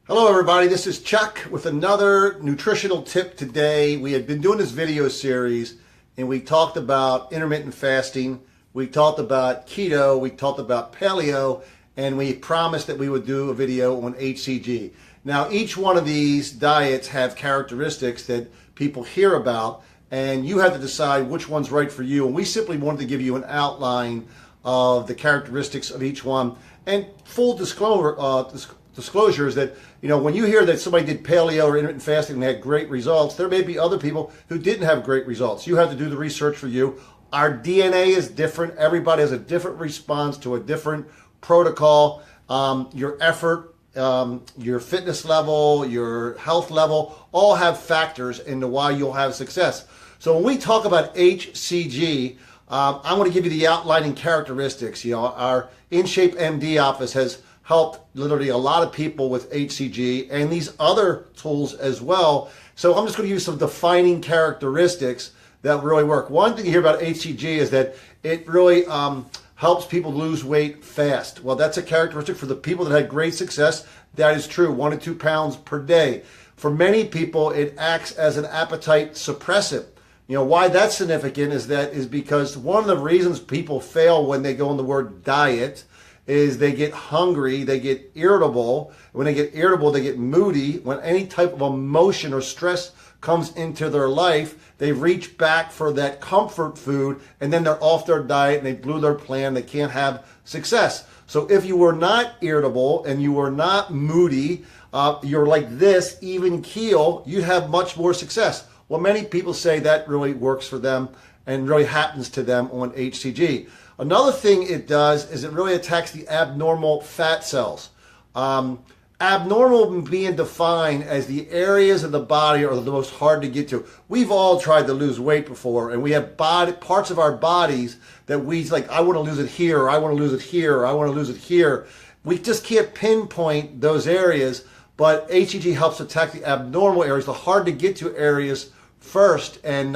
Hello everybody, this is Chuck with another nutritional tip today. We had been doing this video series and we talked about intermittent fasting, we talked about keto, we talked about paleo, and we promised that we would do a video on HCG. Now each one of these diets have characteristics that people hear about and you have to decide which one's right for you, and we simply wanted to give you an outline of the characteristics of each one. And full disclosure is that, when you hear that somebody did paleo or intermittent fasting and had great results, there may be other people who didn't have great results. You have to do the research for you. Our DNA is different. Everybody has a different response to a different protocol. Your effort, your fitness level, your health level, all have factors into why you'll have success. So when we talk about HCG, I want to give you the outlining characteristics. Our InShapeMD office has helped literally a lot of people with HCG and these other tools as well. So I'm just going to use some defining characteristics that really work. One thing you hear about HCG is that it really helps people lose weight fast. Well, that's a characteristic for the people that had great success. That is true, 1 to 2 pounds per day. For many people, it acts as an appetite suppressant. Why that's significant is because one of the reasons people fail when they go on the word diet is they get hungry, they get irritable. When they get irritable, they get moody. When any type of emotion or stress comes into their life, they reach back for that comfort food, and then they're off their diet and they blew their plan. They can't have success. So if you were not irritable and you were not moody, you're like this, even keel, you'd have much more success. Well, many people say that really works for them and really happens to them on HCG. Another thing it does is it really attacks the abnormal fat cells. Abnormal being defined as the areas of the body are the most hard to get to. We've all tried to lose weight before, and we have parts of our bodies that we like, I want to lose it here, or I want to lose it here, or I want to lose it here. We just can't pinpoint those areas, but HCG helps attack the abnormal areas, the hard to get to areas first, and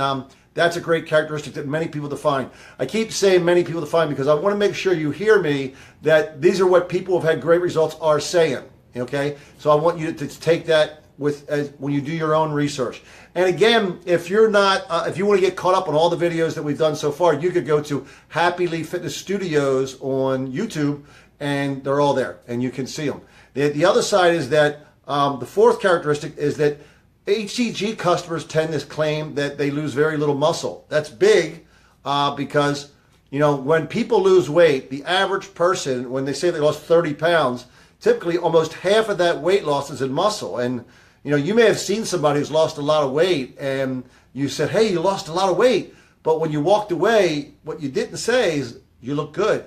that's a great characteristic that many people define. I keep saying many people define because I want to make sure you hear me that these are what people who have had great results are saying. Okay, so I want you to take that when you do your own research. And again, if you're not, if you want to get caught up on all the videos that we've done so far, you could go to HappyLee Fitness Studios on YouTube, and they're all there, and you can see them. The other side is that the fourth characteristic is that HCG customers tend to claim that they lose very little muscle. That's big because, when people lose weight, the average person, when they say they lost 30 pounds, typically almost half of that weight loss is in muscle. And, you may have seen somebody who's lost a lot of weight and you said, hey, you lost a lot of weight. But when you walked away, what you didn't say is you look good.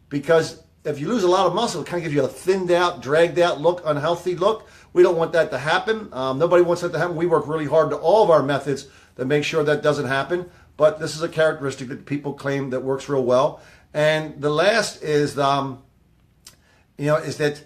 Because if you lose a lot of muscle, it kind of gives you a thinned out, dragged out look, unhealthy look. We don't want that to happen. Nobody wants that to happen. We work really hard to all of our methods to make sure that doesn't happen. But this is a characteristic that people claim that works real well. And the last is, is that,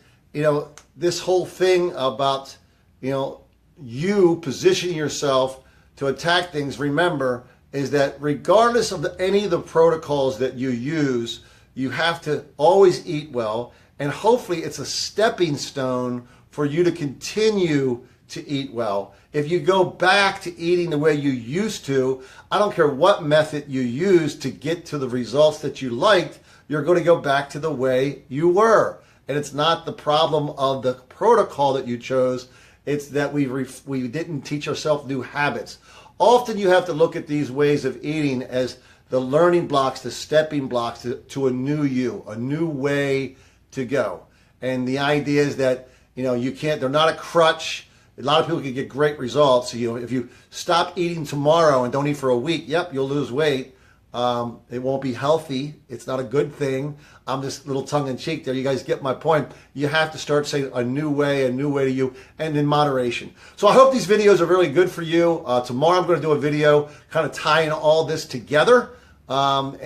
this whole thing about, you positioning yourself to attack things, remember, is that regardless of any of the protocols that you use, you have to always eat well. And hopefully it's a stepping stone for you to continue to eat well. If you go back to eating the way you used to, I don't care what method you use to get to the results that you liked, you're going to go back to the way you were. And it's not the problem of the protocol that you chose, it's that we didn't teach ourselves new habits. Often you have to look at these ways of eating as the learning blocks, the stepping blocks to a new you, a new way to go. And the idea is that, they're not a crutch. A lot of people can get great results. If you stop eating tomorrow and don't eat for a week, yep, you'll lose weight. It won't be healthy. It's not a good thing. I'm just a little tongue-in-cheek there. You guys get my point. You have to start saying a new way to you, and in moderation. So I hope these videos are really good for you. Tomorrow I'm going to do a video kind of tying all this together and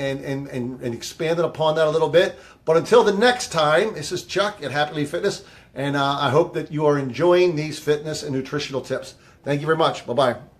expanding upon that a little bit. But until the next time, this is Chuck at HappyLee Fitness, and I hope that you are enjoying these fitness and nutritional tips. Thank you very much. Bye-bye.